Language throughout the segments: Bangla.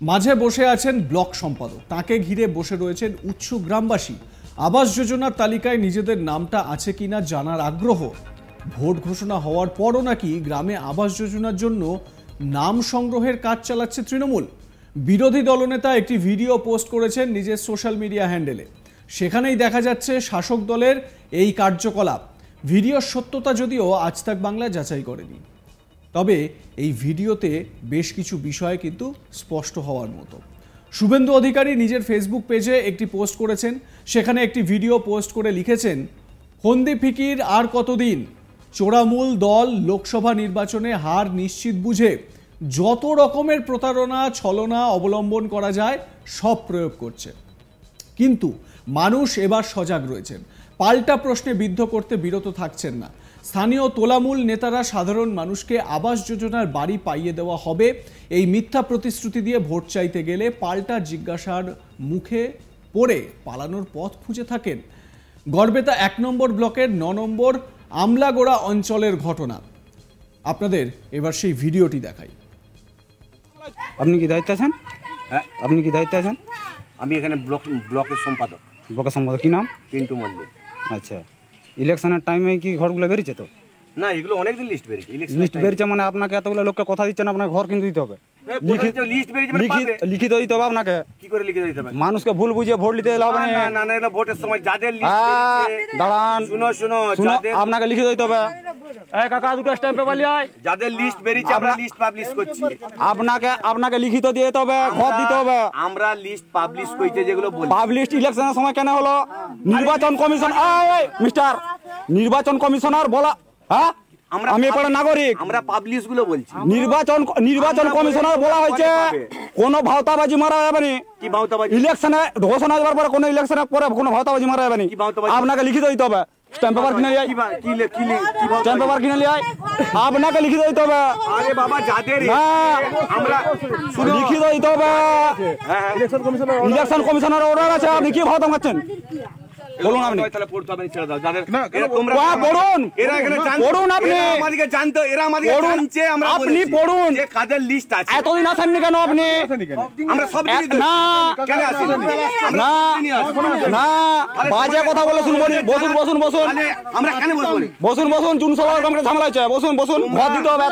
মাঝে বসে আছেন ব্লক সম্পাদক, তাকে ঘিরে বসে রয়েছেন উৎসুক গ্রামবাসী। আবাস যোজনার তালিকায় নিজেদের নামটা আছে কিনা জানার আগ্রহ। ভোট ঘোষণা হওয়ার পরও নাকি গ্রামে আবাস যোজনার জন্য নাম সংগ্রহের কাজ চালাচ্ছে তৃণমূল। বিরোধী দলনেতা একটি ভিডিও পোস্ট করেছেন নিজের সোশ্যাল মিডিয়া হ্যান্ডেলে। সেখানেই দেখা যাচ্ছে শাসক দলের এই কার্যকলাপ। ভিডিওর সত্যতা যদিও আজ তাক বাংলা যাচাই করেনি, তবে এই ভিডিওতে বেশ কিছু বিষয় কিন্তু স্পষ্ট হওয়ার মতো। শুভেন্দু অধিকারী নিজের ফেসবুক পেজে একটি পোস্ট করেছেন। সেখানে একটি ভিডিও পোস্ট করে লিখেছেন, হন্দি ফিকির আর কতদিন, চোরামূল দল লোকসভা নির্বাচনে হার নিশ্চিত বুঝে যত রকমের প্রতারণা ছলনা অবলম্বন করা যায় সব প্রয়োগ করছে। কিন্তু মানুষ এবার সজাগ রয়েছেন, পাল্টা প্রশ্নে বিদ্ধ করতে বিরত থাকছেন না। স্থানীয় তোলামূল নেতারা সাধারণ মানুষকে আবাস যোজনার বাড়ি পাইয়ে দেওয়া হবে এই মিথ্যা প্রতিশ্রুতি দিয়ে ভোট চাইতে গেলে পাল্টা জিজ্ঞাসার মুখে পড়ে পালানোর পথ খুঁজে থাকেন। গড়বেতা 1 নম্বর ব্লকের 9 নম্বর আমলাগোড়া অঞ্চলের ঘটনা। আপনাদের এবার সেই ভিডিওটি দেখাই। আপনি কি দায়িত্ব আছেন? হ্যাঁ, আপনি কি দায়িত্ব আছেন? আমি এখানে ব্লকের সম্পাদক। ব্লকের সম্পাদক কি নাম? পিন্টু মল্লিক। আচ্ছা, ইলেকশনের টাইমে কি ঘরগুলো বেরিয়েছে? তো না, এগুলো অনেকদিন লিস্ট বেরিয়েছে। লিস্ট বেরিয়েছে মানে আপনাকে এতগুলো লোককে কথা দিচ্ছেন, আপনার ঘর কিন্তু দিতে হবে। লিস্ট বেরিয়েছে, লিখিত দিতে হবে আপনাকে। কি করে লিখে দিতে হবে? মানুষকে ভুল বুঝিয়ে ভোট দিতে হবে না। না না, এটা ভোটের সময় যাদের লিস্ট বেরিয়েছে, দাঁড়ান, শুনো, আপনাকে লিখিত দিতে হবে। এই কাকা, দুটো স্ট্যাম্প পেপার নিয়ে আয়। যাদের লিস্ট বেরিয়েছে আমরা লিস্ট পাবলিশ করছি। আপনাকে লিখিত দিয়ে দিতে হবে, ঘর দিতে হবে। আমরা লিস্ট পাবলিশ কইতে যেগুলো বলি। পাবলিশ ইলেকশনের সময় কেন হলো? নির্বাচন কমিশন মিস্টার নির্বাচন কমিশনার বলা, হ্যাঁ আমি এপাড়া নাগরিক, আমরা পাবলিশ গুলো বলছি। নির্বাচন কমিশনার বলা হয়েছে কোনো ভাওতাবাজি মারা যাবে না। কি ভাওতাবাজি? ইলেকশনে ঘোষণা দেওয়ার পরে কোনো ইলেকশনের পরে কোনো ভাওতাবাজি মারা যাবে না। আপনাকে লিখিত দিতে হবে। স্ট্যাম্প পেপার কিনে নিয়ে স্ট্যাম্প পেপার কিনে নিয়ে আপনাকে লিখিত দিতে হবে। আরে বাবা, যাদের আমরা লিখিত দিতে হবে। ইলেকশন কমিশনার অর্ডার আছে, আপনি কি ভাওতা মারছেন? বলুন আপনি। তাহলে পড়তে হবে, ছেড়ে দাও। যাদের তোমরা পড়ুন, এরা এখানে পড়ুন, আপনি আমাদেরকে জানতো, এরা আমাদেরকে জানছে। আমরা আপনি পড়ুন, যে কাদের লিস্ট আছে। এতদিন আসেননি কেন আপনি? আমরা সব না কেন আসি না না, বাজে কথা বলে শুনবো। বসুন আমরা কেন বসুন চুন সবার কমকে ঝামেলাচ্ছে। বসুন ঘর দিতে হবে।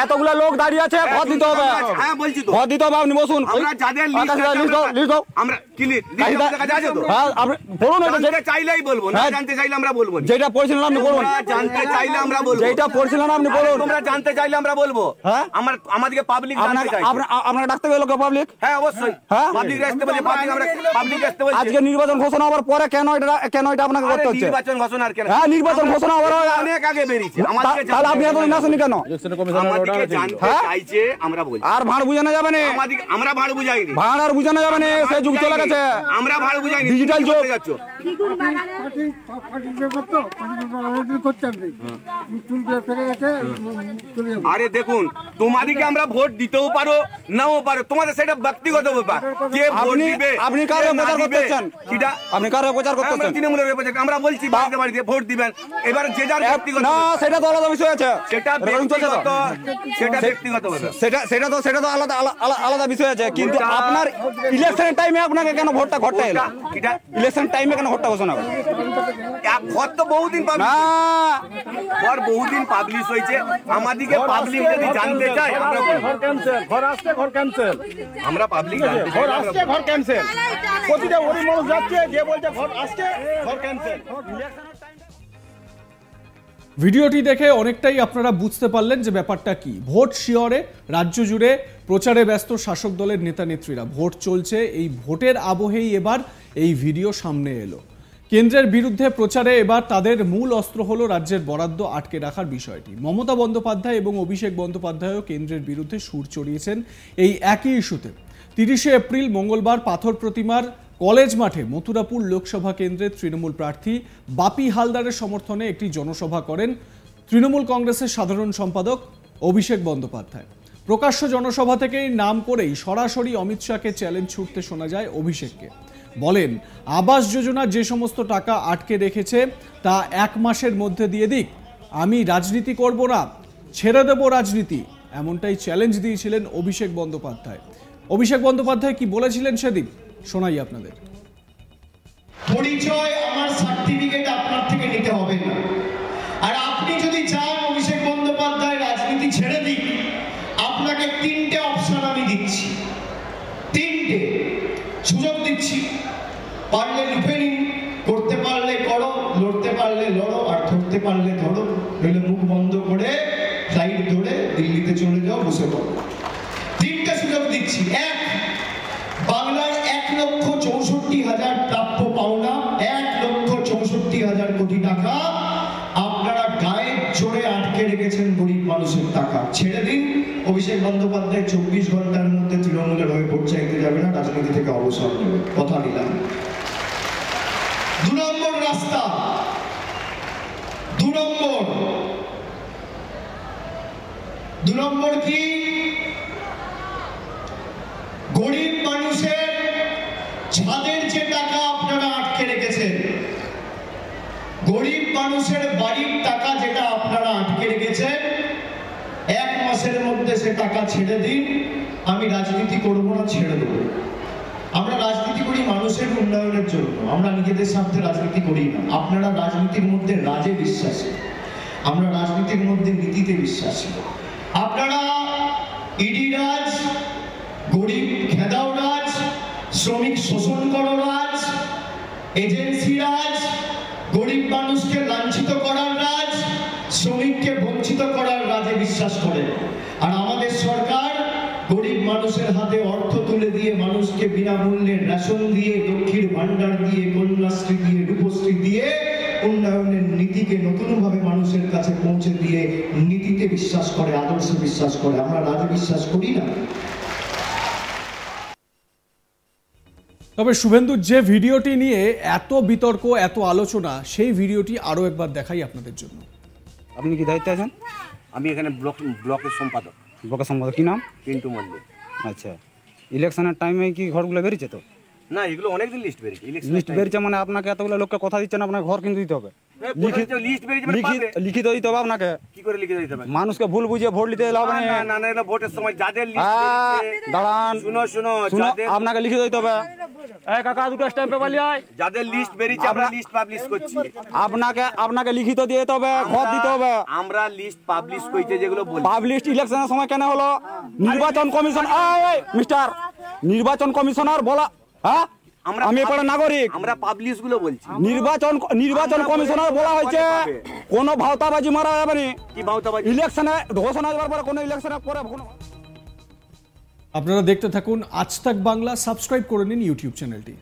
এতগুলা লোক দাঁড়িয়ে আছে, ঘর দিতে হবে। হ্যাঁ বলছি তো, ঘর দিতে হবে। আপনি বসুন। আমরা যাদের লিস্ট দাও। আমরা কি লিস্ট দেখা আছে তো? হ্যাঁ, আপনি পড়ুন। জানতে চাইলেই বলবো, না জানতে চাইলে আমরা বলবো। যেটা পড়ছিলেন আপনি বলুন। জানতে চাইলে আমরা বলবো। যেটা পড়ছিলেন আপনি বলুন। তোমরা জানতে চাইলে আমরা বলবো। হ্যাঁ, আমাদেরকে পাবলিক জানতে চাই। আপনারা ডাকতে গেল পাবলিক? হ্যাঁ অবশ্যই। হ্যাঁ, পাবলিক আসতে বলে পাবলিক আসতে বলে। আজকে নির্বাচন ঘোষণা হওয়ার পরে কেন এটা আপনাকে করতে হচ্ছে? নির্বাচন ঘোষণা আর কেন? হ্যাঁ, নির্বাচন ঘোষণা হওয়ার অনেক আগে বেরিয়েছে। আমাদেরকে তাহলে আপনি এতদিন আসেননি কেন? আমাদেরকে জানতে চাইছে, আমরা বলছি। আর ভাড় বুঝানো যাবে না। আমরা ভাড় বুঝাইনি। ভাড় আর বুঝানো যাবে না, সে যুগ চলে গেছে। আমরা ভাড় বুঝাইনি, ডিজিটাল যুগ। আরে দেখুন, তোমাদেরকে আমরা ভোট দিতেও পারো নাও পারো, তোমাদের সেটা ব্যক্তিগত ব্যাপার। কে ভোট দিবে, আপনি কার প্রচার করতেছেন? আপনি কার প্রচার করতেছেন? তৃণমূলের প্রচার। আমরা বলছি বাড়িতে বাড়িতে ভোট দিবেন। এবার যে যার ব্যক্তিগত, না সেটা তো আলাদা বিষয় আছে। সেটা ব্যক্তিগত, সেটা ব্যক্তিগত ব্যাপার। সেটা তো আলাদা বিষয় আছে। কিন্তু আপনার ইলেকশনের টাইমে আপনাকে কেন ঘরটা এলো? ইলেকশন টাইমে কেন ঘরটা ঘোষণা করলো? ঘর তো বহুদিন বহুদিন পাবলিশ হয়েছে। আমাদেরকে পাবলিক যদি জানতে চায়, আমরা পাবলিক প্রতিটা গরিব মানুষ যাচ্ছে, যে বলছে ঘর আসছে, ঘর ক্যান্সেল। ভিডিওটি দেখে অনেকটাই আপনারা বুঝতে পারলেন যে ব্যাপারটা কি। ভোট শিয়রে রাজ্য জুড়ে প্রচারে ব্যস্ত শাসক দলের নেতা নেত্রীরা। ভোট চলছে, এই ভোটের আবহেই এবার এই ভিডিও সামনে এলো। কেন্দ্রের বিরুদ্ধে প্রচারে এবার তাদের মূল অস্ত্র হলো রাজ্যের বরাদ্দ আটকে রাখার বিষয়টি। মমতা বন্দ্যোপাধ্যায় এবং অভিষেক বন্দ্যোপাধ্যায়ও কেন্দ্রের বিরুদ্ধে সুর চড়িয়েছেন এই একই ইস্যুতে। 30শে এপ্রিল মঙ্গলবার পাথর প্রতিমার কলেজ মাঠে মথুরাপুর লোকসভা কেন্দ্রের তৃণমূল প্রার্থী বাপি হালদারের সমর্থনে একটি জনসভা করেন তৃণমূল কংগ্রেসের সাধারণ সম্পাদক অভিষেক বন্দ্যোপাধ্যায়। প্রকাশ্য জনসভা থেকেই নাম করেই সরাসরি অমিত শাহকে চ্যালেঞ্জ ছুটতে শোনা যায় অভিষেককে। বলেন, আবাস যোজনা যে সমস্ত টাকা আটকে রেখেছে তা 1 মাসের মধ্যে দিয়ে দিক, আমি রাজনীতি করব না, ছেড়ে দেব রাজনীতি, এমনটাই চ্যালেঞ্জ দিয়েছিলেন অভিষেক বন্দ্যোপাধ্যায়। অভিষেক বন্দ্যোপাধ্যায় কি বলেছিলেন সেদিন শোনাই আপনাদের। পরিচয় আমার সার্টিফিকেট আপনার থেকে নিতে হবে না। আর আপনি যদি চান অভিষেক বন্দ্যোপাধ্যায় রাজনীতি ছেড়ে দিন, আপনাকে 3টে অপশন আমি দিচ্ছি, 3টে সুযোগ দিচ্ছি। পারলে লিখে নিন, করতে পারলে করো, লড়তে পারলে লড়ো, আর ধরতে পারলে ধরো, নইলে মুখ বন্ধ করে ফ্লাইট ধরে দিল্লিতে চলে যাও, বসে পড়ো। 3টে সুযোগ দিচ্ছি। 1, বাংলার 1,64,000 প্রাপ্য পাওনা, 1,64,000 কোটি টাকা আপনারা গায়ের জোরে আটকে রেখেছেন গরিব মানুষের টাকা। ছেড়ে দিন। অভিষেক বন্দ্যোপাধ্যায় 24 ঘন্টার মধ্যে তৃণমূলের হয়ে ভোট চাইতে যাবে না, রাজনীতি থেকে অবসর নেবে, কথা দিলাম। 2 নম্বর রাস্তা, 2 নম্বর কি? গরিব মানুষের ছাদের যে টাকা আপনারা আটকে রেখেছেন, গরিব মানুষের বাড়ির টাকা যেটা আপনারা আটকে রেখেছেন, 1 মাসের মধ্যে সে টাকা ছেড়ে দিন। আমি রাজনীতি করব না, ছেড়ে দেব। আমরা রাজনীতি করি মানুষের উন্নয়নের জন্য, আমরা নিজেদের স্বার্থে রাজনীতি করি না। আপনারা রাজনীতির মধ্যে রাজে বিশ্বাসী, আমরা রাজনীতির মধ্যে নীতিতে বিশ্বাসী। আপনারা ইডি রাজ, গরিব খেদাও রাজ, শ্রমিক শোষণ করো রাজ, এজেন্সি রাজ, গরিব মানুষকে লাঞ্ছিত করার রাজ, শ্রমিককে বঞ্চিত করার রাজে বিশ্বাস করে। আর আমাদের সরকার গরিব মানুষের হাতে অর্থ তুলে দিয়ে, মানুষকে বিনামূল্যে রেশন দিয়ে, লক্ষ্মীর ভান্ডার দিয়ে, কন্যাশ্রী দিয়ে, রূপশ্রী দিয়ে উন্নয়নের নীতিকে নতুনভাবে মানুষের কাছে পৌঁছে দিয়ে নীতিতে বিশ্বাস করে, আদর্শে বিশ্বাস করে। আমরা রাজে বিশ্বাস করি না। তবে শুভেন্দুর যে ভিডিওটি নিয়ে এত বিতর্ক, এত আলোচনা, সেই ভিডিওটি আরো একবার দেখাই আপনাদের জন্য। আপনি কি দায়িত্বে আছেন? আমি এখানে ব্লকের সম্পাদক। ব্লকের সম্পাদক কি নাম? পিন্টু মল্লিক। আচ্ছা, ইলেকশনের টাইমে কি ঘরগুলো বেরিয়েছে? তো না, এগুলো অনেকদিন লিস্ট বেরিয়েছে। লিস্ট বেরিয়েছে মানে আপনাকে এতগুলো লোককে কথা দিচ্ছেন, আপনার ঘর কিন্তু দিতে হবে, লিস্ট বেরিয়েছে, লিখিত দিতে হবে আপনাকে। কি করে লিখে দিতে হবে? মানুষকে ভুল বুঝিয়ে ভোট দিতে হবে না। না না, এটা ভোটের সময় যাদের দাঁড়ান, শুনো, আপনাকে লিখিত দিতে হবে। এই কাকা, 2টা স্ট্যাম্প পেপার নিয়ে আয়। যাদের লিস্ট বেরিয়েছে আমরা লিস্ট পাবলিশ করছি। আপনাকে লিখিত দিয়ে দিতে হবে, ঘর দিতে হবে। আমরা লিস্ট পাবলিশ কইতে যেগুলো বলি। পাবলিশ ইলেকশনের সময় কেন হলো? নির্বাচন কমিশন, মিস্টার নির্বাচন কমিশনার বলা, হ্যাঁ আমি এপারে নাগরিক, আমরা পাবলিশ গুলো বলছি। নির্বাচন কমিশনার বলা হয়েছে কোন ভাওতাবাজি মারা যাবে না। কি ভাওতাবাজি? ইলেকশনে ঘোষণা দেওয়ার পরে, কোন ইলেকশনে পরে। আপনারা দেখতে থাকুন আজ তাক বাংলা, সাবস্ক্রাইব করে নিন ইউটিউব চ্যানেলটি।